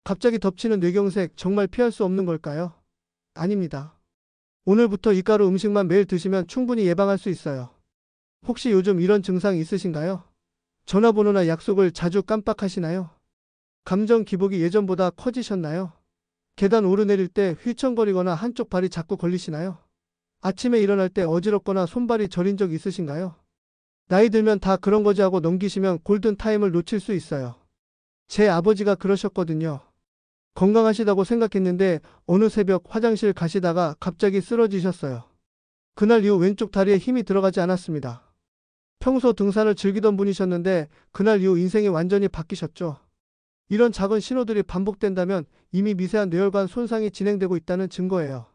갑자기 덮치는 뇌경색 정말 피할 수 없는 걸까요? 아닙니다. 오늘부터 이 가루 음식만 매일 드시면 충분히 예방할 수 있어요. 혹시 요즘 이런 증상 있으신가요? 전화번호나 약속을 자주 깜빡하시나요? 감정 기복이 예전보다 커지셨나요? 계단 오르내릴 때 휘청거리거나 한쪽 발이 자꾸 걸리시나요? 아침에 일어날 때 어지럽거나 손발이 저린 적 있으신가요? 나이 들면 다 그런 거지 하고 넘기시면 골든타임을 놓칠 수 있어요. 제 아버지가 그러셨거든요. 건강하시다고 생각했는데 어느 새벽 화장실 가시다가 갑자기 쓰러지셨어요. 그날 이후 왼쪽 다리에 힘이 들어가지 않았습니다. 평소 등산을 즐기던 분이셨는데 그날 이후 인생이 완전히 바뀌셨죠. 이런 작은 신호들이 반복된다면 이미 미세한 뇌혈관 손상이 진행되고 있다는 증거예요.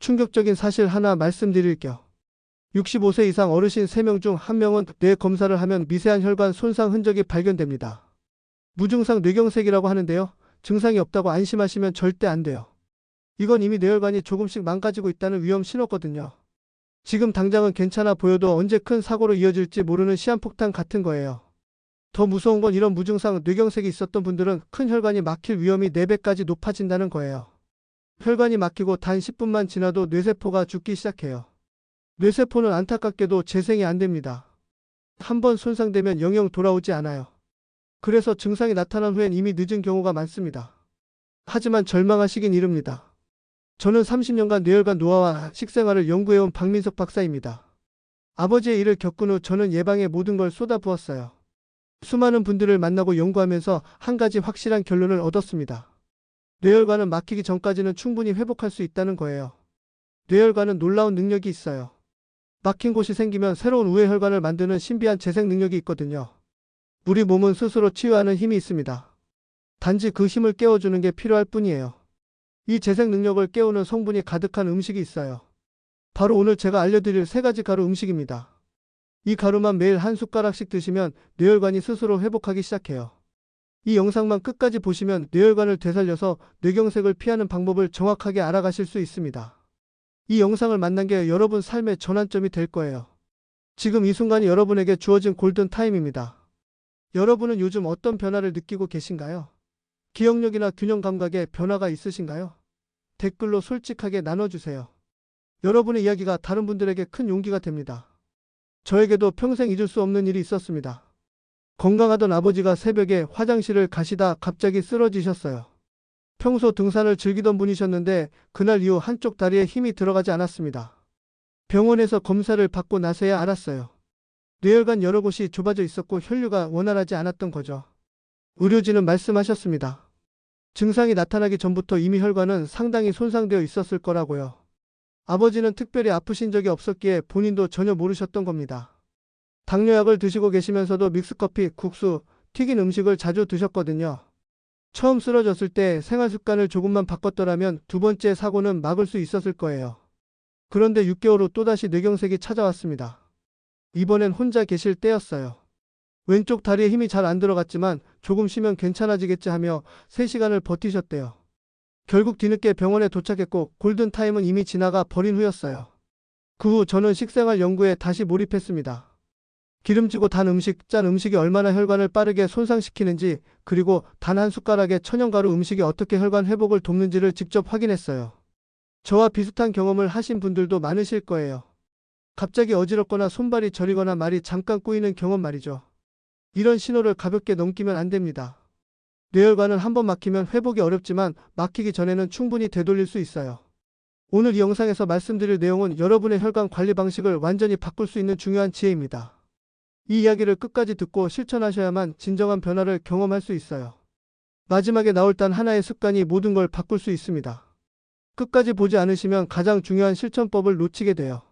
충격적인 사실 하나 말씀드릴게요. 65세 이상 어르신 3명 중 1명은 뇌 검사를 하면 미세한 혈관 손상 흔적이 발견됩니다. 무증상 뇌경색이라고 하는데요. 증상이 없다고 안심하시면 절대 안 돼요. 이건 이미 뇌혈관이 조금씩 망가지고 있다는 위험 신호거든요. 지금 당장은 괜찮아 보여도 언제 큰 사고로 이어질지 모르는 시한폭탄 같은 거예요. 더 무서운 건 이런 무증상 뇌경색이 있었던 분들은 큰 혈관이 막힐 위험이 4배까지 높아진다는 거예요. 혈관이 막히고 단 10분만 지나도 뇌세포가 죽기 시작해요. 뇌세포는 안타깝게도 재생이 안 됩니다. 한번 손상되면 영영 돌아오지 않아요. 그래서 증상이 나타난 후엔 이미 늦은 경우가 많습니다. 하지만 절망하시긴 이릅니다. 저는 30년간 뇌혈관 노화와 식생활을 연구해온 박민석 박사입니다. 아버지의 일을 겪은 후 저는 예방에 모든 걸 쏟아부었어요. 수많은 분들을 만나고 연구하면서 한 가지 확실한 결론을 얻었습니다. 뇌혈관은 막히기 전까지는 충분히 회복할 수 있다는 거예요. 뇌혈관은 놀라운 능력이 있어요. 막힌 곳이 생기면 새로운 우회 혈관을 만드는 신비한 재생 능력이 있거든요. 우리 몸은 스스로 치유하는 힘이 있습니다. 단지 그 힘을 깨워주는 게 필요할 뿐이에요. 이 재생 능력을 깨우는 성분이 가득한 음식이 있어요. 바로 오늘 제가 알려드릴 3가지 가루 음식입니다. 이 가루만 매일 한 숟가락씩 드시면 뇌혈관이 스스로 회복하기 시작해요. 이 영상만 끝까지 보시면 뇌혈관을 되살려서 뇌경색을 피하는 방법을 정확하게 알아가실 수 있습니다. 이 영상을 만난 게 여러분 삶의 전환점이 될 거예요. 지금 이 순간이 여러분에게 주어진 골든타임입니다. 여러분은 요즘 어떤 변화를 느끼고 계신가요? 기억력이나 균형 감각에 변화가 있으신가요? 댓글로 솔직하게 나눠주세요. 여러분의 이야기가 다른 분들에게 큰 용기가 됩니다. 저에게도 평생 잊을 수 없는 일이 있었습니다. 건강하던 아버지가 새벽에 화장실을 가시다 갑자기 쓰러지셨어요. 평소 등산을 즐기던 분이셨는데 그날 이후 한쪽 다리에 힘이 들어가지 않았습니다. 병원에서 검사를 받고 나서야 알았어요. 뇌혈관 여러 곳이 좁아져 있었고 혈류가 원활하지 않았던 거죠. 의료진은 말씀하셨습니다. 증상이 나타나기 전부터 이미 혈관은 상당히 손상되어 있었을 거라고요. 아버지는 특별히 아프신 적이 없었기에 본인도 전혀 모르셨던 겁니다. 당뇨약을 드시고 계시면서도 믹스커피, 국수, 튀긴 음식을 자주 드셨거든요. 처음 쓰러졌을 때 생활 습관을 조금만 바꿨더라면 2번째 사고는 막을 수 있었을 거예요. 그런데 6개월 후 또다시 뇌경색이 찾아왔습니다. 이번엔 혼자 계실 때였어요. 왼쪽 다리에 힘이 잘 안 들어갔지만 조금 쉬면 괜찮아지겠지 하며 3시간을 버티셨대요. 결국 뒤늦게 병원에 도착했고 골든타임은 이미 지나가 버린 후였어요. 그 후 저는 식생활 연구에 다시 몰입했습니다. 기름지고 단 음식, 짠 음식이 얼마나 혈관을 빠르게 손상시키는지, 그리고 단 한 숟가락의 천연가루 음식이 어떻게 혈관 회복을 돕는지를 직접 확인했어요. 저와 비슷한 경험을 하신 분들도 많으실 거예요. 갑자기 어지럽거나 손발이 저리거나 말이 잠깐 꼬이는 경험 말이죠. 이런 신호를 가볍게 넘기면 안 됩니다. 뇌혈관은 한번 막히면 회복이 어렵지만 막히기 전에는 충분히 되돌릴 수 있어요. 오늘 이 영상에서 말씀드릴 내용은 여러분의 혈관 관리 방식을 완전히 바꿀 수 있는 중요한 지혜입니다. 이 이야기를 끝까지 듣고 실천하셔야만 진정한 변화를 경험할 수 있어요. 마지막에 나올 단 하나의 습관이 모든 걸 바꿀 수 있습니다. 끝까지 보지 않으시면 가장 중요한 실천법을 놓치게 돼요.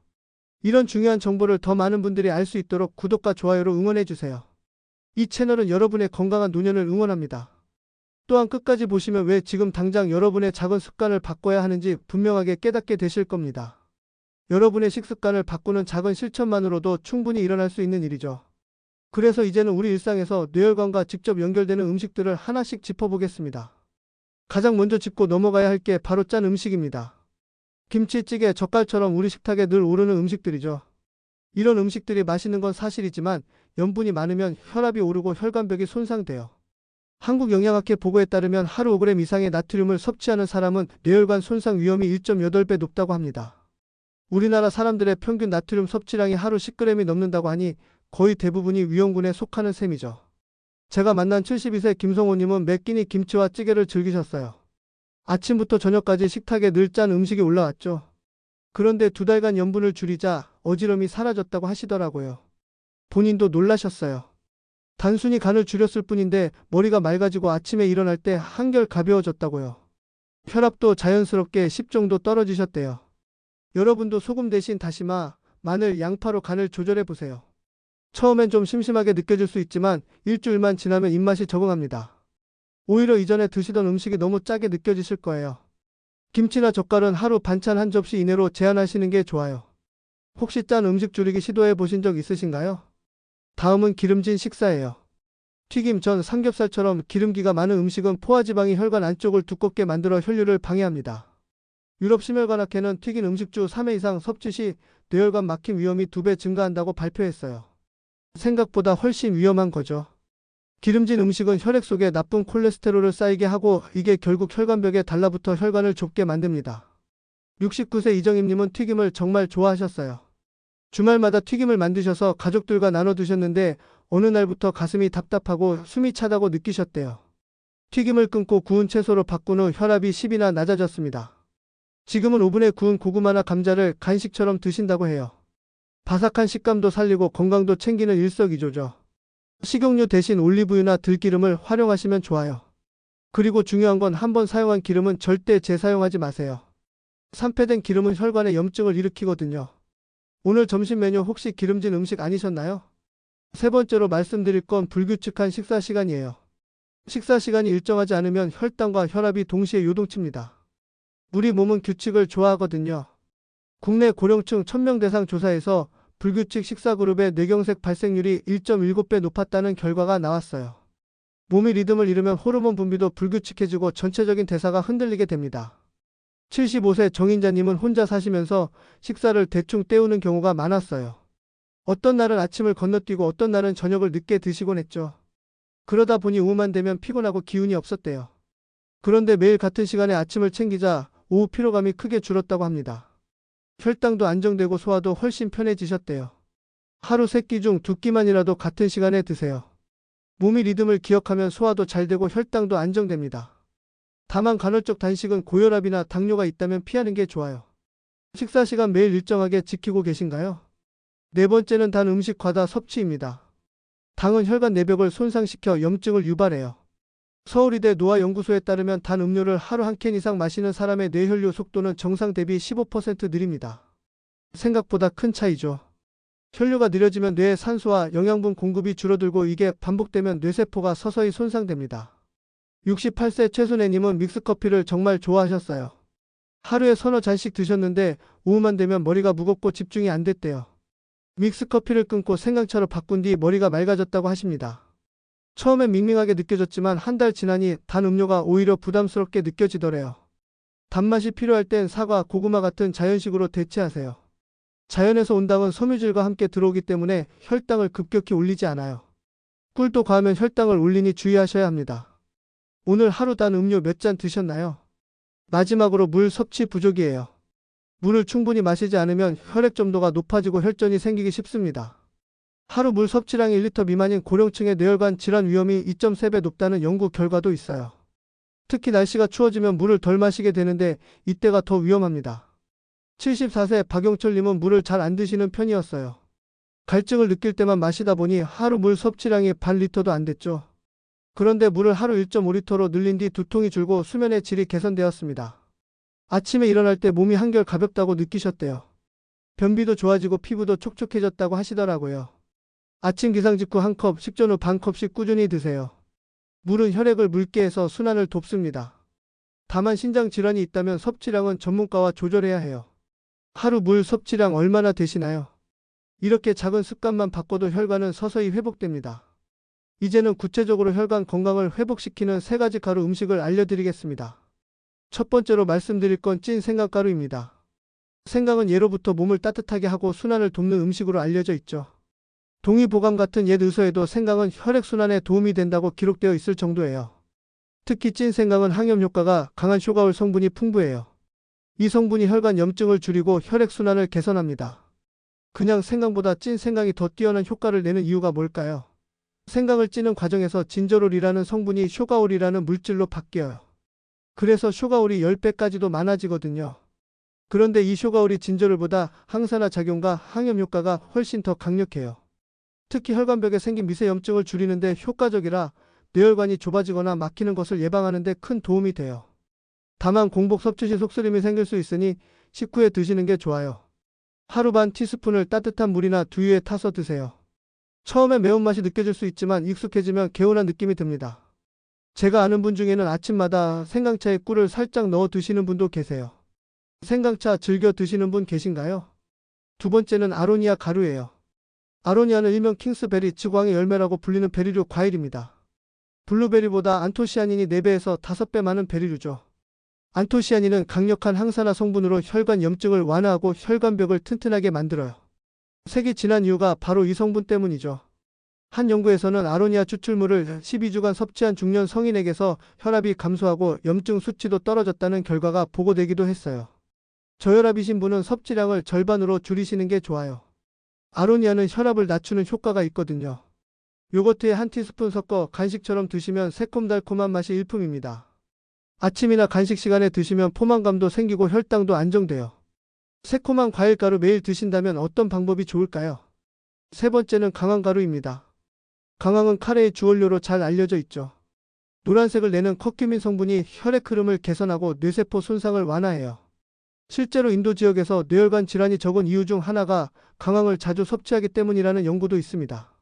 이런 중요한 정보를 더 많은 분들이 알 수 있도록 구독과 좋아요로 응원해주세요. 이 채널은 여러분의 건강한 노년을 응원합니다. 또한 끝까지 보시면 왜 지금 당장 여러분의 작은 습관을 바꿔야 하는지 분명하게 깨닫게 되실 겁니다. 여러분의 식습관을 바꾸는 작은 실천만으로도 충분히 일어날 수 있는 일이죠. 그래서 이제는 우리 일상에서 뇌혈관과 직접 연결되는 음식들을 하나씩 짚어보겠습니다. 가장 먼저 짚고 넘어가야 할 게 바로 짠 음식입니다. 김치, 찌개, 젓갈처럼 우리 식탁에 늘 오르는 음식들이죠. 이런 음식들이 맛있는 건 사실이지만 염분이 많으면 혈압이 오르고 혈관벽이 손상돼요. 한국영양학회 보고에 따르면 하루 5g 이상의 나트륨을 섭취하는 사람은 뇌혈관 손상 위험이 1.8배 높다고 합니다. 우리나라 사람들의 평균 나트륨 섭취량이 하루 10g이 넘는다고 하니 거의 대부분이 위험군에 속하는 셈이죠. 제가 만난 72세 김성호님은 매 끼니 김치와 찌개를 즐기셨어요. 아침부터 저녁까지 식탁에 늘 짠 음식이 올라왔죠. 그런데 2달간 염분을 줄이자 어지럼이 사라졌다고 하시더라고요. 본인도 놀라셨어요. 단순히 간을 줄였을 뿐인데 머리가 맑아지고 아침에 일어날 때 한결 가벼워졌다고요. 혈압도 자연스럽게 10 정도 떨어지셨대요. 여러분도 소금 대신 다시마, 마늘, 양파로 간을 조절해 보세요. 처음엔 좀 심심하게 느껴질 수 있지만 일주일만 지나면 입맛이 적응합니다. 오히려 이전에 드시던 음식이 너무 짜게 느껴지실 거예요. 김치나 젓갈은 하루 반찬 한 접시 이내로 제한하시는 게 좋아요. 혹시 짠 음식 줄이기 시도해 보신 적 있으신가요? 다음은 기름진 식사예요. 튀김, 전, 삼겹살처럼 기름기가 많은 음식은 포화지방이 혈관 안쪽을 두껍게 만들어 혈류를 방해합니다. 유럽 심혈관학회는 튀긴 음식주 3회 이상 섭취 시 뇌혈관 막힘 위험이 2배 증가한다고 발표했어요. 생각보다 훨씬 위험한 거죠. 기름진 음식은 혈액 속에 나쁜 콜레스테롤을 쌓이게 하고 이게 결국 혈관벽에 달라붙어 혈관을 좁게 만듭니다. 69세 이정임님은 튀김을 정말 좋아하셨어요. 주말마다 튀김을 만드셔서 가족들과 나눠 드셨는데 어느 날부터 가슴이 답답하고 숨이 차다고 느끼셨대요. 튀김을 끊고 구운 채소로 바꾼 후 혈압이 10이나 낮아졌습니다. 지금은 오븐에 구운 고구마나 감자를 간식처럼 드신다고 해요. 바삭한 식감도 살리고 건강도 챙기는 일석이조죠. 식용유 대신 올리브유나 들기름을 활용하시면 좋아요. 그리고 중요한 건 한 번 사용한 기름은 절대 재사용하지 마세요. 산패된 기름은 혈관에 염증을 일으키거든요. 오늘 점심 메뉴 혹시 기름진 음식 아니셨나요? 세 번째로 말씀드릴 건 불규칙한 식사 시간이에요. 식사 시간이 일정하지 않으면 혈당과 혈압이 동시에 요동칩니다. 우리 몸은 규칙을 좋아하거든요. 국내 고령층 1000명 대상 조사에서 불규칙 식사 그룹의 뇌경색 발생률이 1.7배 높았다는 결과가 나왔어요. 몸이 리듬을 잃으면 호르몬 분비도 불규칙해지고 전체적인 대사가 흔들리게 됩니다. 75세 정인자님은 혼자 사시면서 식사를 대충 때우는 경우가 많았어요. 어떤 날은 아침을 건너뛰고 어떤 날은 저녁을 늦게 드시곤 했죠. 그러다 보니 오후만 되면 피곤하고 기운이 없었대요. 그런데 매일 같은 시간에 아침을 챙기자 오후 피로감이 크게 줄었다고 합니다. 혈당도 안정되고 소화도 훨씬 편해지셨대요. 하루 3끼 중 2끼만이라도 같은 시간에 드세요. 몸이 리듬을 기억하면 소화도 잘 되고 혈당도 안정됩니다. 다만 간헐적 단식은 고혈압이나 당뇨가 있다면 피하는 게 좋아요. 식사 시간 매일 일정하게 지키고 계신가요? 네 번째는 단 음식 과다 섭취입니다. 당은 혈관 내벽을 손상시켜 염증을 유발해요. 서울의대 노화연구소에 따르면 단 음료를 하루 한 캔 이상 마시는 사람의 뇌혈류 속도는 정상 대비 15% 느립니다. 생각보다 큰 차이죠. 혈류가 느려지면 뇌의 산소와 영양분 공급이 줄어들고 이게 반복되면 뇌세포가 서서히 손상됩니다. 68세 최순애님은 믹스커피를 정말 좋아하셨어요. 하루에 서너 잔씩 드셨는데 오후만 되면 머리가 무겁고 집중이 안 됐대요. 믹스커피를 끊고 생강차로 바꾼 뒤 머리가 맑아졌다고 하십니다. 처음엔 밍밍하게 느껴졌지만 한 달 지나니 단 음료가 오히려 부담스럽게 느껴지더래요. 단맛이 필요할 땐 사과, 고구마 같은 자연식으로 대체하세요. 자연에서 온 당은 섬유질과 함께 들어오기 때문에 혈당을 급격히 올리지 않아요. 꿀도 과하면 혈당을 올리니 주의하셔야 합니다. 오늘 하루 단 음료 몇 잔 드셨나요? 마지막으로 물 섭취 부족이에요. 물을 충분히 마시지 않으면 혈액 점도가 높아지고 혈전이 생기기 쉽습니다. 하루 물 섭취량이 1리터 미만인 고령층의 뇌혈관 질환 위험이 2.3배 높다는 연구 결과도 있어요. 특히 날씨가 추워지면 물을 덜 마시게 되는데 이때가 더 위험합니다. 74세 박용철님은 물을 잘 안 드시는 편이었어요. 갈증을 느낄 때만 마시다 보니 하루 물 섭취량이 반 리터도 안 됐죠. 그런데 물을 하루 1.5리터로 늘린 뒤 두통이 줄고 수면의 질이 개선되었습니다. 아침에 일어날 때 몸이 한결 가볍다고 느끼셨대요. 변비도 좋아지고 피부도 촉촉해졌다고 하시더라고요. 아침 기상 직후 한 컵, 식전 후 반 컵씩 꾸준히 드세요. 물은 혈액을 묽게 해서 순환을 돕습니다. 다만 신장 질환이 있다면 섭취량은 전문가와 조절해야 해요. 하루 물 섭취량 얼마나 되시나요? 이렇게 작은 습관만 바꿔도 혈관은 서서히 회복됩니다. 이제는 구체적으로 혈관 건강을 회복시키는 3가지 가루 음식을 알려드리겠습니다. 첫 번째로 말씀드릴 건 찐 생강가루입니다. 생강은 예로부터 몸을 따뜻하게 하고 순환을 돕는 음식으로 알려져 있죠. 동의보감 같은 옛 의서에도 생강은 혈액순환에 도움이 된다고 기록되어 있을 정도예요. 특히 찐 생강은 항염 효과가 강한 쇼가올 성분이 풍부해요. 이 성분이 혈관 염증을 줄이고 혈액순환을 개선합니다. 그냥 생강보다 찐 생강이 더 뛰어난 효과를 내는 이유가 뭘까요? 생강을 찌는 과정에서 진저롤이라는 성분이 쇼가올이라는 물질로 바뀌어요. 그래서 쇼가올이 10배까지도 많아지거든요. 그런데 이 쇼가올이 진저롤보다 항산화 작용과 항염 효과가 훨씬 더 강력해요. 특히 혈관벽에 생긴 미세 염증을 줄이는데 효과적이라 뇌혈관이 좁아지거나 막히는 것을 예방하는 데 큰 도움이 돼요. 다만 공복 섭취 시 속쓰림이 생길 수 있으니 식후에 드시는 게 좋아요. 하루 반 티스푼을 따뜻한 물이나 두유에 타서 드세요. 처음에 매운맛이 느껴질 수 있지만 익숙해지면 개운한 느낌이 듭니다. 제가 아는 분 중에는 아침마다 생강차에 꿀을 살짝 넣어 드시는 분도 계세요. 생강차 즐겨 드시는 분 계신가요? 두 번째는 아로니아 가루예요. 아로니아는 일명 킹스베리, 즉 왕의 열매라고 불리는 베리류 과일입니다. 블루베리보다 안토시아닌이 4배에서 5배 많은 베리류죠. 안토시아닌은 강력한 항산화 성분으로 혈관 염증을 완화하고 혈관벽을 튼튼하게 만들어요. 색이 진한 이유가 바로 이 성분 때문이죠. 한 연구에서는 아로니아 추출물을 12주간 섭취한 중년 성인에게서 혈압이 감소하고 염증 수치도 떨어졌다는 결과가 보고되기도 했어요. 저혈압이신 분은 섭취량을 절반으로 줄이시는 게 좋아요. 아로니아는 혈압을 낮추는 효과가 있거든요. 요거트에 한 티스푼 섞어 간식처럼 드시면 새콤달콤한 맛이 일품입니다. 아침이나 간식 시간에 드시면 포만감도 생기고 혈당도 안정돼요. 새콤한 과일가루 매일 드신다면 어떤 방법이 좋을까요? 세 번째는 강황가루입니다. 강황은 카레의 주원료로 잘 알려져 있죠. 노란색을 내는 커큐민 성분이 혈액 흐름을 개선하고 뇌세포 손상을 완화해요. 실제로 인도 지역에서 뇌혈관 질환이 적은 이유 중 하나가 강황을 자주 섭취하기 때문이라는 연구도 있습니다.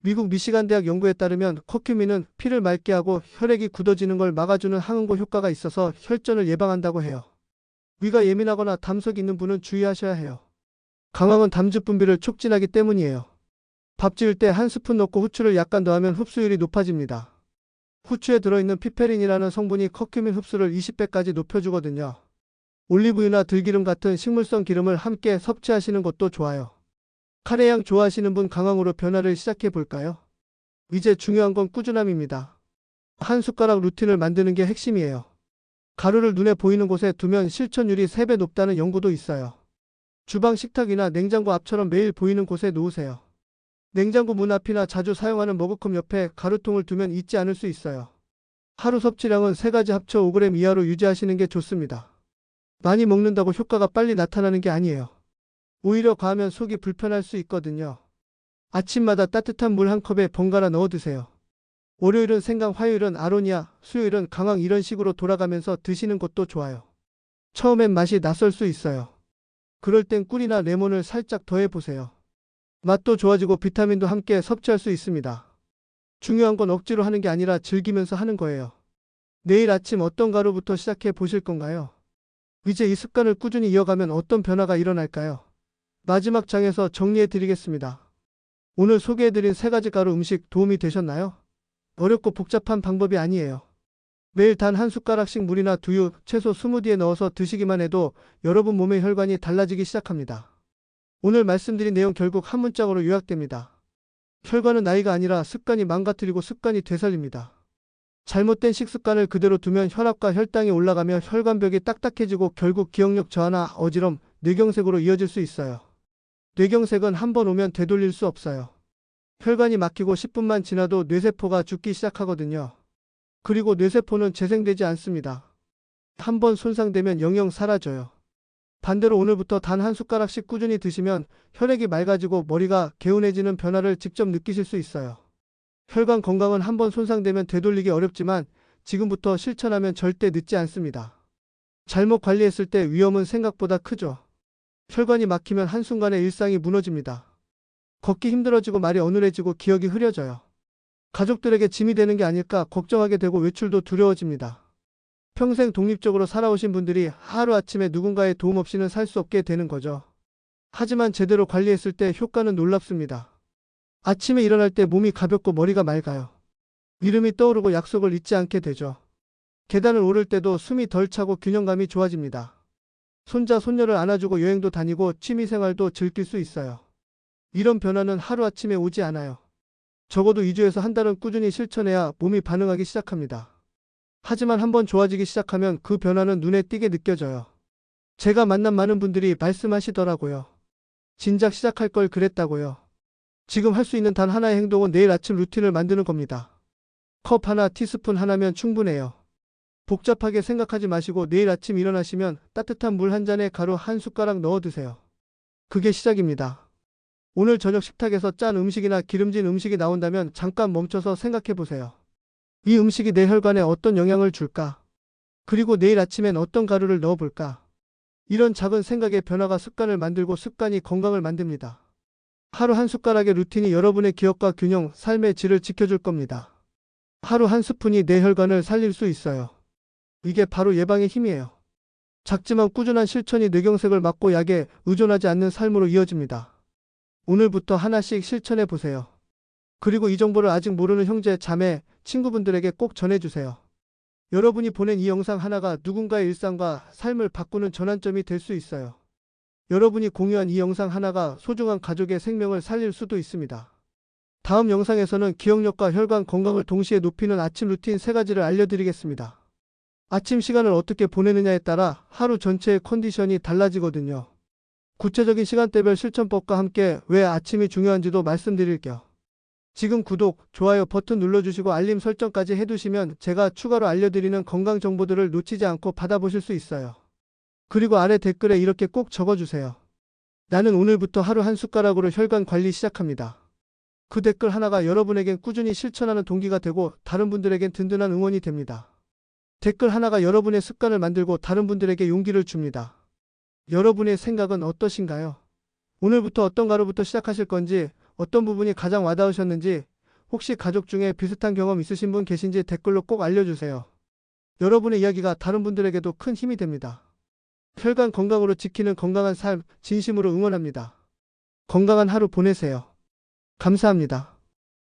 미국 미시간 대학 연구에 따르면 커큐민은 피를 맑게 하고 혈액이 굳어지는 걸 막아주는 항응고 효과가 있어서 혈전을 예방한다고 해요. 위가 예민하거나 담석이 있는 분은 주의하셔야 해요. 강황은 담즙 분비를 촉진하기 때문이에요. 밥 지을 때 한 스푼 넣고 후추를 약간 더하면 흡수율이 높아집니다. 후추에 들어있는 피페린이라는 성분이 커큐민 흡수를 20배까지 높여주거든요. 올리브유나 들기름 같은 식물성 기름을 함께 섭취하시는 것도 좋아요. 카레향 좋아하시는 분 강황으로 변화를 시작해 볼까요? 이제 중요한 건 꾸준함입니다. 한 숟가락 루틴을 만드는 게 핵심이에요. 가루를 눈에 보이는 곳에 두면 실천율이 3배 높다는 연구도 있어요. 주방 식탁이나 냉장고 앞처럼 매일 보이는 곳에 놓으세요. 냉장고 문 앞이나 자주 사용하는 머그컵 옆에 가루통을 두면 잊지 않을 수 있어요. 하루 섭취량은 3가지 합쳐 5g 이하로 유지하시는 게 좋습니다. 많이 먹는다고 효과가 빨리 나타나는 게 아니에요. 오히려 과하면 속이 불편할 수 있거든요. 아침마다 따뜻한 물 한 컵에 번갈아 넣어 드세요. 월요일은 생강, 화요일은 아로니아, 수요일은 강황 이런 식으로 돌아가면서 드시는 것도 좋아요. 처음엔 맛이 낯설 수 있어요. 그럴 땐 꿀이나 레몬을 살짝 더해 보세요. 맛도 좋아지고 비타민도 함께 섭취할 수 있습니다. 중요한 건 억지로 하는 게 아니라 즐기면서 하는 거예요. 내일 아침 어떤 가루부터 시작해 보실 건가요? 이제 이 습관을 꾸준히 이어가면 어떤 변화가 일어날까요? 마지막 장에서 정리해 드리겠습니다. 오늘 소개해드린 3가지 가루 음식 도움이 되셨나요? 어렵고 복잡한 방법이 아니에요. 매일 단 한 숟가락씩 물이나 두유, 채소 스무디에 넣어서 드시기만 해도 여러분 몸의 혈관이 달라지기 시작합니다. 오늘 말씀드린 내용 결국 한 문장으로 요약됩니다. 혈관은 나이가 아니라 습관이 망가뜨리고 습관이 되살립니다. 잘못된 식습관을 그대로 두면 혈압과 혈당이 올라가며 혈관벽이 딱딱해지고 결국 기억력 저하나 어지럼, 뇌경색으로 이어질 수 있어요. 뇌경색은 한 번 오면 되돌릴 수 없어요. 혈관이 막히고 10분만 지나도 뇌세포가 죽기 시작하거든요. 그리고 뇌세포는 재생되지 않습니다. 한 번 손상되면 영영 사라져요. 반대로 오늘부터 단 한 숟가락씩 꾸준히 드시면 혈액이 맑아지고 머리가 개운해지는 변화를 직접 느끼실 수 있어요. 혈관 건강은 한 번 손상되면 되돌리기 어렵지만 지금부터 실천하면 절대 늦지 않습니다. 잘못 관리했을 때 위험은 생각보다 크죠. 혈관이 막히면 한순간에 일상이 무너집니다. 걷기 힘들어지고 말이 어눌해지고 기억이 흐려져요. 가족들에게 짐이 되는 게 아닐까 걱정하게 되고 외출도 두려워집니다. 평생 독립적으로 살아오신 분들이 하루아침에 누군가의 도움 없이는 살 수 없게 되는 거죠. 하지만 제대로 관리했을 때 효과는 놀랍습니다. 아침에 일어날 때 몸이 가볍고 머리가 맑아요. 이름이 떠오르고 약속을 잊지 않게 되죠. 계단을 오를 때도 숨이 덜 차고 균형감이 좋아집니다. 손자, 손녀를 안아주고 여행도 다니고 취미생활도 즐길 수 있어요. 이런 변화는 하루아침에 오지 않아요. 적어도 2주에서 한 달은 꾸준히 실천해야 몸이 반응하기 시작합니다. 하지만 한번 좋아지기 시작하면 그 변화는 눈에 띄게 느껴져요. 제가 만난 많은 분들이 말씀하시더라고요. 진작 시작할 걸 그랬다고요. 지금 할 수 있는 단 하나의 행동은 내일 아침 루틴을 만드는 겁니다. 컵 하나, 티스푼 하나면 충분해요. 복잡하게 생각하지 마시고 내일 아침 일어나시면 따뜻한 물 한 잔에 가루 한 숟가락 넣어 드세요. 그게 시작입니다. 오늘 저녁 식탁에서 짠 음식이나 기름진 음식이 나온다면 잠깐 멈춰서 생각해 보세요. 이 음식이 내 혈관에 어떤 영향을 줄까? 그리고 내일 아침엔 어떤 가루를 넣어 볼까? 이런 작은 생각의 변화가 습관을 만들고 습관이 건강을 만듭니다. 하루 한 숟가락의 루틴이 여러분의 기억과 균형, 삶의 질을 지켜줄 겁니다. 하루 한 스푼이 내 혈관을 살릴 수 있어요. 이게 바로 예방의 힘이에요. 작지만 꾸준한 실천이 뇌경색을 막고 약에 의존하지 않는 삶으로 이어집니다. 오늘부터 하나씩 실천해 보세요. 그리고 이 정보를 아직 모르는 형제, 자매, 친구분들에게 꼭 전해주세요. 여러분이 보낸 이 영상 하나가 누군가의 일상과 삶을 바꾸는 전환점이 될 수 있어요. 여러분이 공유한 이 영상 하나가 소중한 가족의 생명을 살릴 수도 있습니다. 다음 영상에서는 기억력과 혈관 건강을 동시에 높이는 아침 루틴 3가지를 알려드리겠습니다. 아침 시간을 어떻게 보내느냐에 따라 하루 전체의 컨디션이 달라지거든요. 구체적인 시간대별 실천법과 함께 왜 아침이 중요한지도 말씀드릴게요. 지금 구독, 좋아요 버튼 눌러주시고 알림 설정까지 해두시면 제가 추가로 알려드리는 건강 정보들을 놓치지 않고 받아보실 수 있어요. 그리고 아래 댓글에 이렇게 꼭 적어주세요. 나는 오늘부터 하루 한 숟가락으로 혈관 관리 시작합니다. 그 댓글 하나가 여러분에겐 꾸준히 실천하는 동기가 되고 다른 분들에겐 든든한 응원이 됩니다. 댓글 하나가 여러분의 습관을 만들고 다른 분들에게 용기를 줍니다. 여러분의 생각은 어떠신가요? 오늘부터 어떤 가루부터 시작하실 건지, 어떤 부분이 가장 와닿으셨는지, 혹시 가족 중에 비슷한 경험 있으신 분 계신지 댓글로 꼭 알려주세요. 여러분의 이야기가 다른 분들에게도 큰 힘이 됩니다. 혈관 건강으로 지키는 건강한 삶, 진심으로 응원합니다. 건강한 하루 보내세요. 감사합니다.